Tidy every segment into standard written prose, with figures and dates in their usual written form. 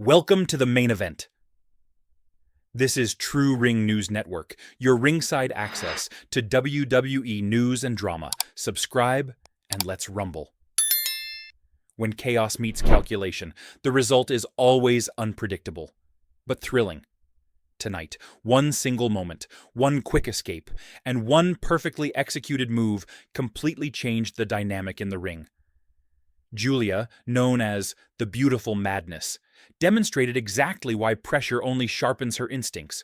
Welcome to the main event. This is True Ring News Network, your ringside access to WWE news and drama. Subscribe and let's rumble. When chaos meets calculation, the result is always unpredictable, but thrilling. Tonight, one single moment, one quick escape, and one perfectly executed move completely changed the dynamic in the ring. Giulia, known as the Beautiful Madness, demonstrated exactly why pressure only sharpens her instincts,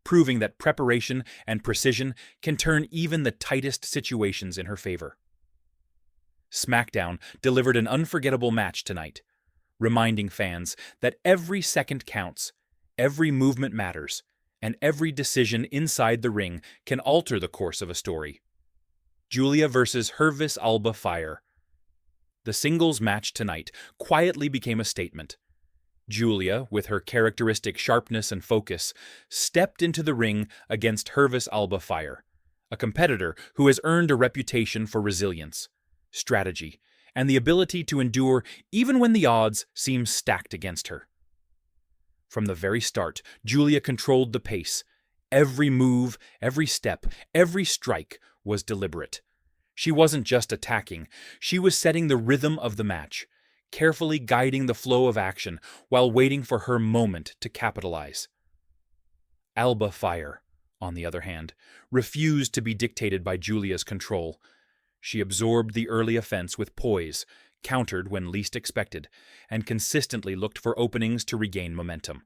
proving that preparation and precision can turn even the tightest situations in her favor. SmackDown delivered an unforgettable match tonight, reminding fans that every second counts, every movement matters, and every decision inside the ring can alter the course of a story. Giulia versus Alba Fyre. The singles match tonight quietly became a statement. Giulia, with her characteristic sharpness and focus, stepped into the ring against Alba Fyre, a competitor who has earned a reputation for resilience, strategy, and the ability to endure even when the odds seem stacked against her. From the very start, Giulia controlled the pace. Every move, every step, every strike was deliberate. She wasn't just attacking, she was setting the rhythm of the match, carefully guiding the flow of action while waiting for her moment to capitalize. Alba Fyre, on the other hand, refused to be dictated by Giulia's control. She absorbed the early offense with poise, countered when least expected, and consistently looked for openings to regain momentum.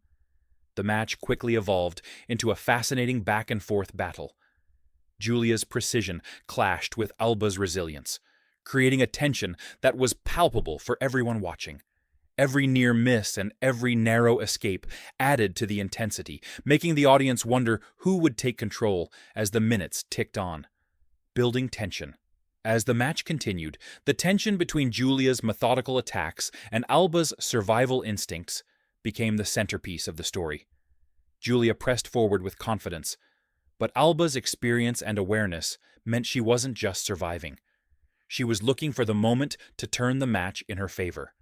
The match quickly evolved into a fascinating back-and-forth battle. Giulia's precision clashed with Alba's resilience, creating a tension that was palpable for everyone watching. Every near miss and every narrow escape added to the intensity, making the audience wonder who would take control as the minutes ticked on, building tension. As the match continued, the tension between Giulia's methodical attacks and Alba's survival instincts became the centerpiece of the story. Giulia pressed forward with confidence, but Alba's experience and awareness meant she wasn't just surviving. She was looking for the moment to turn the match in her favor.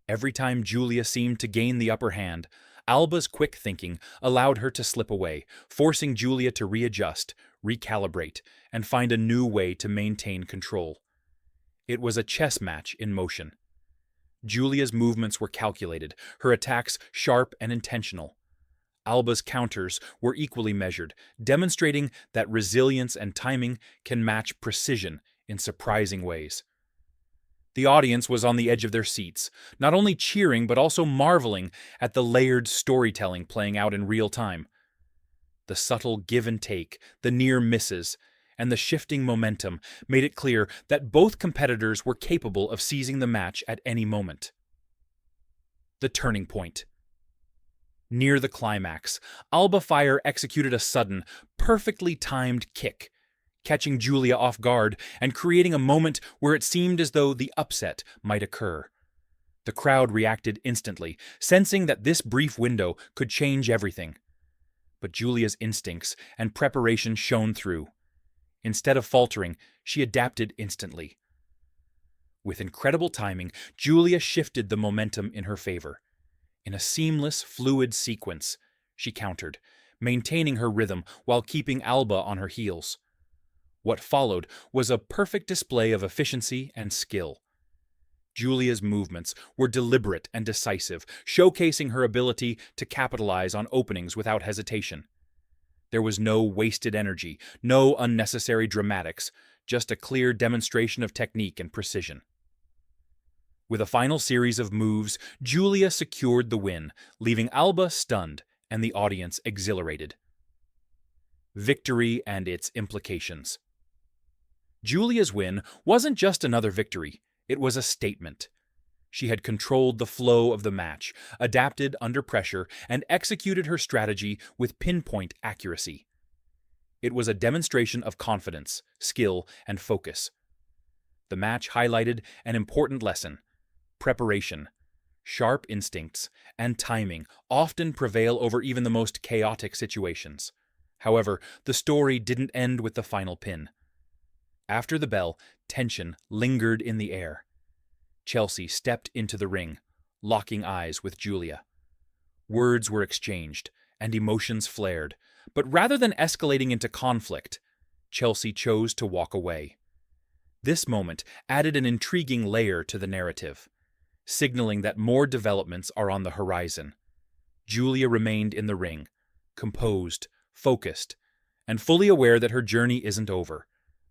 Every time Giulia seemed to gain the upper hand, Alba's quick thinking allowed her to slip away, forcing Giulia to readjust, recalibrate, and find a new way to maintain control. It was a chess match in motion. Giulia's movements were calculated, her attacks sharp and intentional. Alba's counters were equally measured, demonstrating that resilience and timing can match precision in surprising ways. The audience was on the edge of their seats, not only cheering but also marveling at the layered storytelling playing out in real time. The subtle give and take, the near misses, and the shifting momentum made it clear that both competitors were capable of seizing the match at any moment. The turning point. Near the climax, Alba Fyre executed a sudden, perfectly timed kick, catching Giulia off guard and creating a moment where it seemed as though the upset might occur. The crowd reacted instantly, sensing that this brief window could change everything. But Giulia's instincts and preparation shone through. Instead of faltering, she adapted instantly. With incredible timing, Giulia shifted the momentum in her favor. In a seamless, fluid sequence, she countered, maintaining her rhythm while keeping Alba on her heels. What followed was a perfect display of efficiency and skill. Giulia's movements were deliberate and decisive, showcasing her ability to capitalize on openings without hesitation. There was no wasted energy, no unnecessary dramatics, just a clear demonstration of technique and precision. With a final series of moves, Giulia secured the win, leaving Alba stunned and the audience exhilarated. Victory and its implications. Giulia's win wasn't just another victory, it was a statement. She had controlled the flow of the match, adapted under pressure, and executed her strategy with pinpoint accuracy. It was a demonstration of confidence, skill, and focus. The match highlighted an important lesson. Preparation, sharp instincts, and timing often prevail over even the most chaotic situations. However, the story didn't end with the final pin. After the bell, tension lingered in the air. Chelsea stepped into the ring, locking eyes with Giulia. Words were exchanged, and emotions flared, but rather than escalating into conflict, Chelsea chose to walk away. This moment added an intriguing layer to the narrative, signaling that more developments are on the horizon. Giulia remained in the ring, composed, focused, and fully aware that her journey isn't over.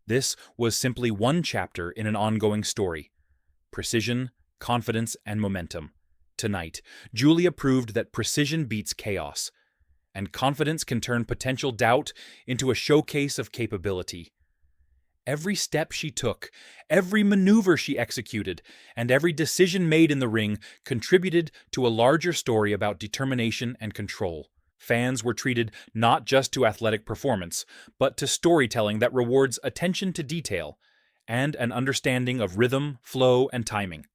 This was simply one chapter in an ongoing story. Precision, confidence, and momentum. Tonight, Giulia proved that precision beats chaos, and confidence can turn potential doubt into a showcase of capability. Every step she took, every maneuver she executed, and every decision made in the ring contributed to a larger story about determination and control. Fans were treated not just to athletic performance, but to storytelling that rewards attention to detail and an understanding of rhythm, flow, and timing.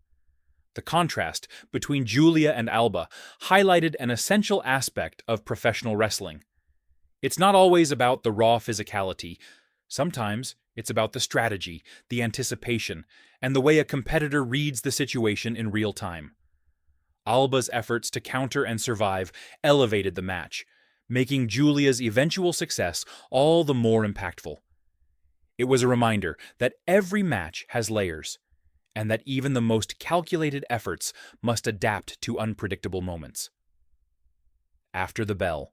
The contrast between Giulia and Alba highlighted an essential aspect of professional wrestling. It's not always about the raw physicality. Sometimes it's about the strategy, the anticipation, and the way a competitor reads the situation in real time. Alba's efforts to counter and survive elevated the match, making Giulia's eventual success all the more impactful. It was a reminder that every match has layers, and that even the most calculated efforts must adapt to unpredictable moments. After the bell.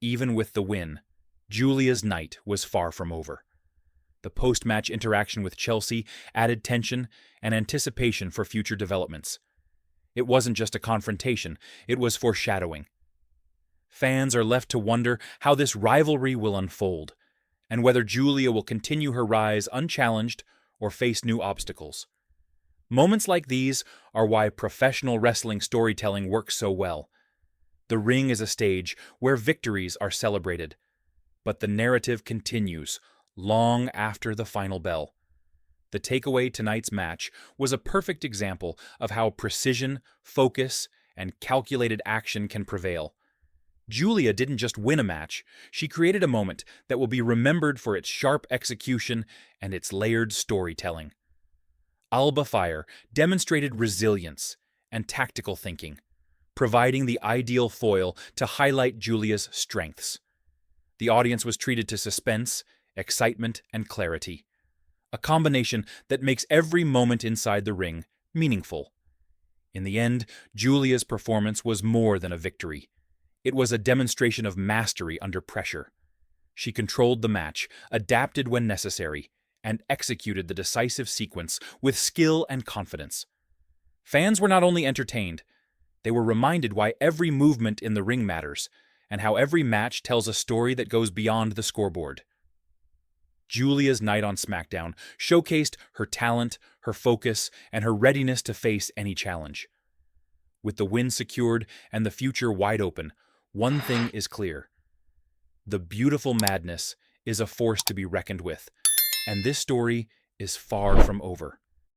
Even with the win, Giulia's night was far from over. The post-match interaction with Chelsea added tension and anticipation for future developments. It wasn't just a confrontation, it was foreshadowing. Fans are left to wonder how this rivalry will unfold, and whether Giulia will continue her rise unchallenged or face new obstacles. Moments like these are why professional wrestling storytelling works so well. The ring is a stage where victories are celebrated, but the narrative continues long after the final bell. The takeaway tonight's match was a perfect example of how precision, focus, and calculated action can prevail. Giulia didn't just win a match, she created a moment that will be remembered for its sharp execution and its layered storytelling. Alba Fyre demonstrated resilience and tactical thinking, providing the ideal foil to highlight Giulia's strengths. The audience was treated to suspense, excitement, and clarity, a combination that makes every moment inside the ring meaningful. In the end, Giulia's performance was more than a victory. It was a demonstration of mastery under pressure. She controlled the match, adapted when necessary, and executed the decisive sequence with skill and confidence. Fans were not only entertained, they were reminded why every movement in the ring matters, and how every match tells a story that goes beyond the scoreboard. Giulia's night on SmackDown showcased her talent, her focus, and her readiness to face any challenge. With the win secured and the future wide open, one thing is clear. The beautiful madness is a force to be reckoned with, and this story is far from over.